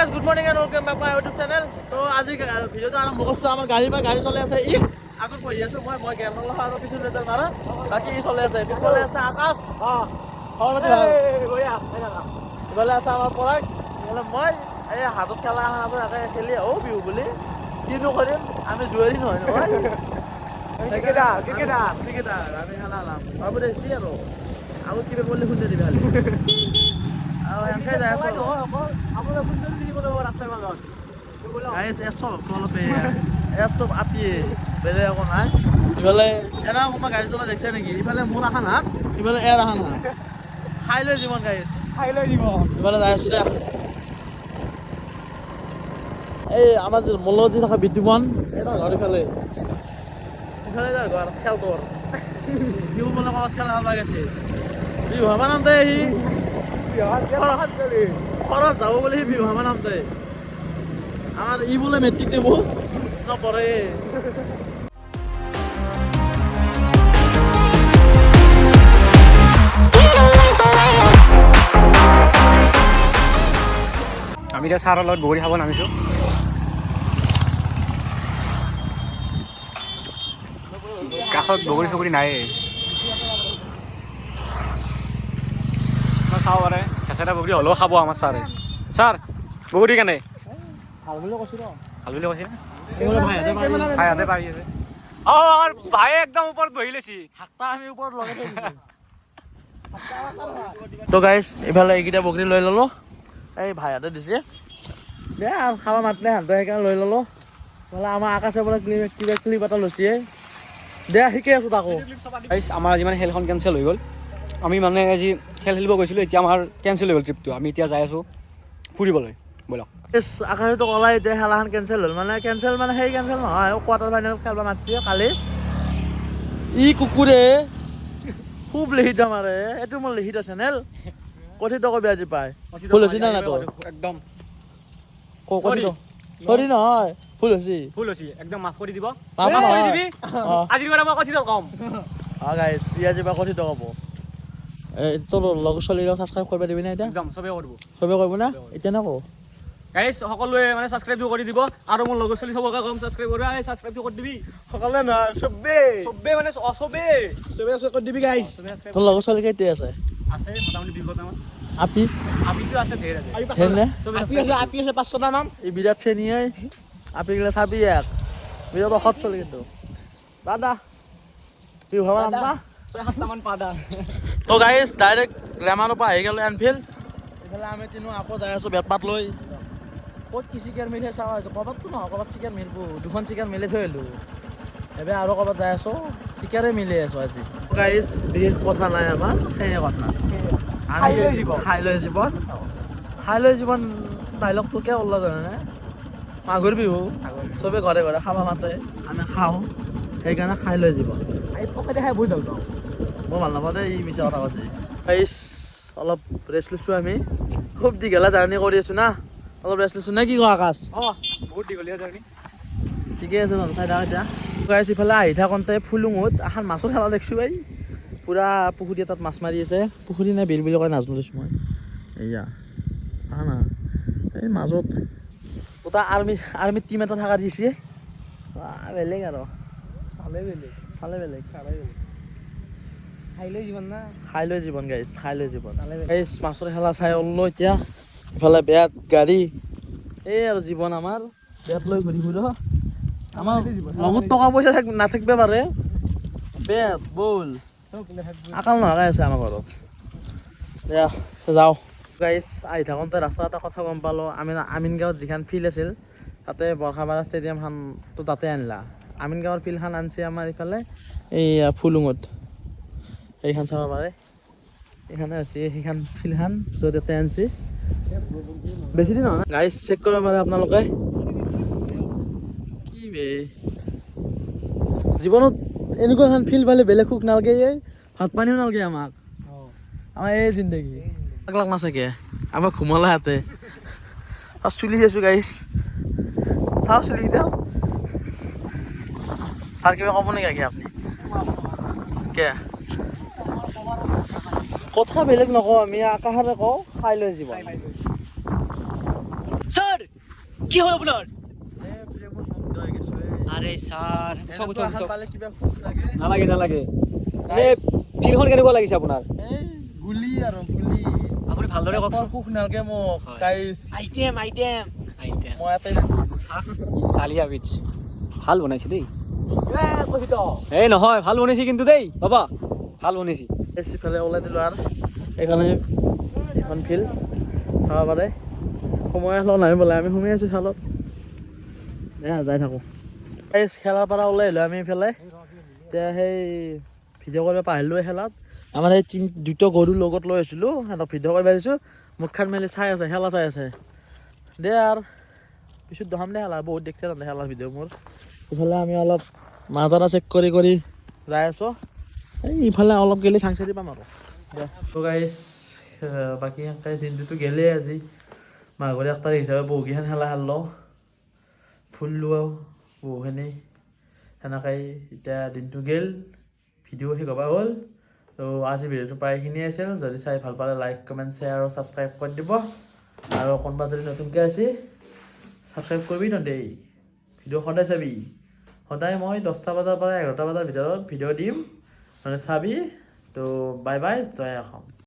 Good morning and welcome back to my YouTube channel. So, আজি ভিডিওটো আৰম্ভ কৰিছো আমাৰ গাড়ী চলি আছে ই আগত বহি আছো মই গেম খেলা আৰু পিছৰ লেটাৰ মাৰা বাকি ই চলি আছে পিছফালে আছে আকাশ খবৰটি ভাল বঢ়িয়া ইফালে আছে আমাৰ পৰাগ ইফালে মই এই হাজত খেলা এখন আছে তাকে খেলি আহো বিহু বুলি কিনো কৰিম আমি জুৱাৰী নহয় নহয় ক্ৰিকেটাৰ আমি খেলা লাম বাবু ৰেষ্টি আৰু আগত কিবা বললে শুনে দিবি খালি আৰু এনেকৈ যাই আছো আপোনাৰ সুন্দৰ দিব ৰাস্তাৰ মাজত গাইছ এসব অলপ এসব আপি বেলেগ একো নাই ইফালে এনা অকণমান গাড়ী চলা দেখিছে নেকি ইফালে মোৰ এখন হাত ইফালে এৰ এখন হাত খাই লৈ জীৱন গাইছ ইফালে যাই আছো দে এই আমাৰ যে মোৰ লগত যি থকা বিদ্যুমান এটা ঘৰ ইফালে যাৰ ঘৰ খেলটোৰ সিও বোলে ক'ৰবাত খেলা ভাল লাগিছে বিহু হাবা নাম দে সি খৰচ যাব বুলি সি বিহু হাবা নাম দে আমাৰ ই বোলে মেট্ৰিক দিব নপঢ়ে আমি এতিয়া চাৰৰ লগত বগৰী খাব নামিছোঁ কাষত বগৰী চগৰী নাই চাব পাৰে খেঁচেৰা বগৰী হ'লেও খাব আমাৰ ছাৰে ছাৰ বগৰী কেনে ভাল বুলি কৈছোঁ ৰ ভাল বুলি কৈছে ভাইহঁতে পাৰি আছে অঁ আমাৰ ভাই একদম ওপৰত বহি লৈছি হাক্তা আমি ওপৰত লগাই থৈ দিছোঁ তো গাইছ ইফালে এইকেইটা বগৰী লৈ ল'লোঁ এই ভাইহঁতে দিছে দে আৰু খাব মাতিলে সিহঁতে সেইকাৰণে লৈ ল'লোঁ নহ'লে আমাৰ আকাশৰ পৰা কিবা ক্লিপ এটা লৈছে দে শিকি আছোঁ তাকো আমাৰ আজি মানে খেলখন কেঞ্চেল হৈ গ'ল আমি মানে আজি খেল খেলিব গৈছিলোঁ এতিয়া আমাৰ কেঞ্চেল হৈ গ'ল ট্ৰিপটো আমি এতিয়া যাই আছোঁ ফুৰিবলৈ ব'লক আকাশতো ক'লাই এতিয়া খেলাখন কেঞ্চেল হ'ল মানে কেঞ্চেল মানে সেই কেঞ্চেল নহয় কোৱাৰ্টাৰ ফাইনেল খেলিব মাতিছে কালি ই কুকুৰে খুব লিখিত মাৰে এইটো মোৰ লিখিত চেনেল কথিত কবি আজি পায় ফুল হৈছে না তোৰ একদম কথিত চৰি নহয় ফুল হৈছে একদম মাফ কৰি দিব আজিৰ পৰা মই কথিত কম গাইছ ই আজি পৰা কথিত ক'ব এই তোৰ লগৰ ছোৱালীক ছাবস্ক্ৰাইব কৰিব দিবি না এতিয়া একদম চবেই কৰিব চবেই কৰিব না এতিয়া নকওঁ গাইছ সকলোৱে মানে ছাবস্ক্ৰাইবটো কৰি দিব আৰু মোৰ লগৰ ছোৱালী চবকে কম ছাবস্ক্ৰাইব কৰিবা এই ছাবস্ক্ৰাইবটো কৰি দিবি সকলোৱে নহয় চবেই মানে চবেই কৰি দিবি গাইছ তোৰ লগৰ ছোৱালী কেইটা আছে মোটামুটি 20 মান আপিটো আছে ধেৰ আছে আপি আছে 500টা নাম এই বিৰাট শ্ৰেণীয়ে আপিগিলা চাবি এক বিৰাট অসৎ চলি কিন্তু দাদা বিহু ভাবা নাম না 6-7টা মান পাদা তো গাইছ ডাইৰেক্ট গ্লেমাৰৰ পৰা আহি গ'লোঁ এনফিল্ড এইফালে আমি তিনো আকৌ যাই আছোঁ বেটপাত লৈ ক'ত কি চিকেন মিলহে চাওঁ আছোঁ ক'ৰবাততো নহয় ক'ৰবাত চিকেন মিলিব দুখন চিকেন মিলি থৈ আহিলোঁ এবাৰ আৰু ক'ৰবাত যাই আছোঁ চিকেনে মিলি আছোঁ আজি গাইছ বিশেষ কথা নাই আমাৰ সেয়ে কথা খাই লৈ জীৱন ডাইলগটো কিয় ওলাব জানানে মাঘৰ বিহু চবেই ঘৰে ঘৰে খাব মাতে আমি খাওঁ সেইকাৰণে খাই লৈ জীৱন খাই বহুত ভাল পাওঁ মই ভাল নাপাওঁ দেই ই মিছা কথা কৈছে গাইছ অলপ ৰেষ্ট লৈছোঁ আমি খুব দীঘলীয়া জাৰ্ণি কৰি আছোঁ না অলপ ৰেষ্ট লৈছোঁ নে কি কোৱা আকাশ বহুত দীঘলীয়া জাৰ্ণি ঠিকে আছে ন চাই থাকা এতিয়া গাইছ ইফালে আহি থাকোঁতে ফুলুঙত এখন মাছৰ খেলা দেখিছোঁ এই পূৰা পুখুৰী এটাত মাছ মাৰি আছে পুখুৰী নে বিল বুলি কয় নাজানো দেখিছোঁ মই এয়া চা না এই মাজত দুটা আৰ্মি টিম এটা থকা দিছে বেলেগ আৰু চালে বেলেগ খাই লৈ জীৱন গাইছ খাই লৈ জীৱন এই মাছৰ খেলা চাই ওলো এতিয়া ইফালে বেট গাড়ী এই আৰু জীৱন আমাৰ বেট লৈ ঘূৰি ফুৰো আমাৰ লগত টকা পইচা নাথাকিব পাৰে বেট বল আকাল নহাই আছে আমাৰ ঘৰত দিয়া যাওঁ গাইছ আহি থাকোঁতে ৰাস্তা এটা কথা গম পালোঁ আমিন গাঁৱত যিখন ফিল্ড আছিল তাতে বৰখাপাৰা ষ্টেডিয়ামখনটো তাতে আনিলা আমিন গাঁৱৰ ফিল্ডখন আনিছে আমাৰ ইফালে এই ফুলুঙত এইখন চাব পাৰে এইখানে আছে সেইখন ফিল্ডখন য'ত ইয়াতে আনিছে বেছি দিন নহয় গাইছ চেক কৰিব পাৰে আপোনালোকে কি বে জীৱনত এনেকুৱা এখন ফিল্ড পালে বেলেগ সুখ নালাগে ভাত পানীও নালাগে আমাক আমাৰ এই জিন্দগী লাগ নাচাকে আমাক ঘুমালা হাতে চুলি আছোঁ গাইছ চাওঁ চুলি কেইটা ছাৰ কিবা ক'ব নেকি আপুনি কে কথা বেলেগ নকওঁ আমি আকাশৰে কওঁ খাই লৈ জীৱন কি হ'ল আপোনাৰ এই প্ৰেমত মুগ্ধ হৈ গৈছো আৰে ছাৰ এনেকুৱা এখন পালে কিবা সুখ লাগে নালাগে নালাগে এই ফিল্ডখন কেনেকুৱা লাগিছে আপোনাৰ এই গুলি আৰু গুলি আপুনি ভালদৰে কওকচোন সুখ নালাগে মোক গাইছ আইটেম মই এটাই চালিয়া বিচ ভাল বনাইছে দেই এই নহয় ভাল বনাইছে কিন্তু দেই বাবা ভাল বনাইছে সিফালে ওলাই দিলোঁ আৰু সেইকাৰণে এখন ফিল্ড চাব পাৰে সময় হ'লেও নাই বোলে আমি সোমাই আছোঁ চালত যাই থাকোঁ এই খেলাৰ পৰা ওলাই আহিলোঁ আমি এইফালে এতিয়া সেই ভিডিঅ' কৰিব পাৰিলোঁ খেলাত আমাৰ এই দুটা গৰুৰ লগত লৈ আহিছিলোঁ সিহঁতক ভিডিঅ' কৰিব পাৰিছোঁ মুখখন মেলি চাই আছে খেলা চাই আছে দে আৰু পিছত দেখাম দে খেলা বহুত দেখিছে ন খেলাৰ ভিডিঅ' মোৰ ইফালে আমি অলপ মাজৰা চেক কৰি যাই আছোঁ এই ইফালে অলপ গেলি চাংচাৰি পাম আৰু দে তো গাইছ বাকী সেনেকৈ দিনটোতো গেলেই আজি মাঘৰ 1 তাৰিখ হিচাপে বহুকেইখন খেলা খেললোঁ ফুললোঁ বহুখিনি সেনেকৈ এতিয়া দিনটো গেল ভিডিঅ' শেষ হ'ব হ'ল তো আজি ভিডিঅ'টো প্ৰায়খিনিয়ে আছিল যদি চাই ভাল পালে লাইক কমেণ্ট শ্বেয়াৰ আৰু ছাবস্ক্ৰাইব কৰি দিব আৰু কোনোবা যদি নতুনকৈ আছে ছাবস্ক্ৰাইব কৰিবি তহঁতে ভিডিঅ' সদায় চাবি সদায় মই 10টা বজাৰ পৰা 11টা বজাৰ ভিতৰত ভিডিঅ' দিম মানে চাবি তো বাই বাই জয় অসম।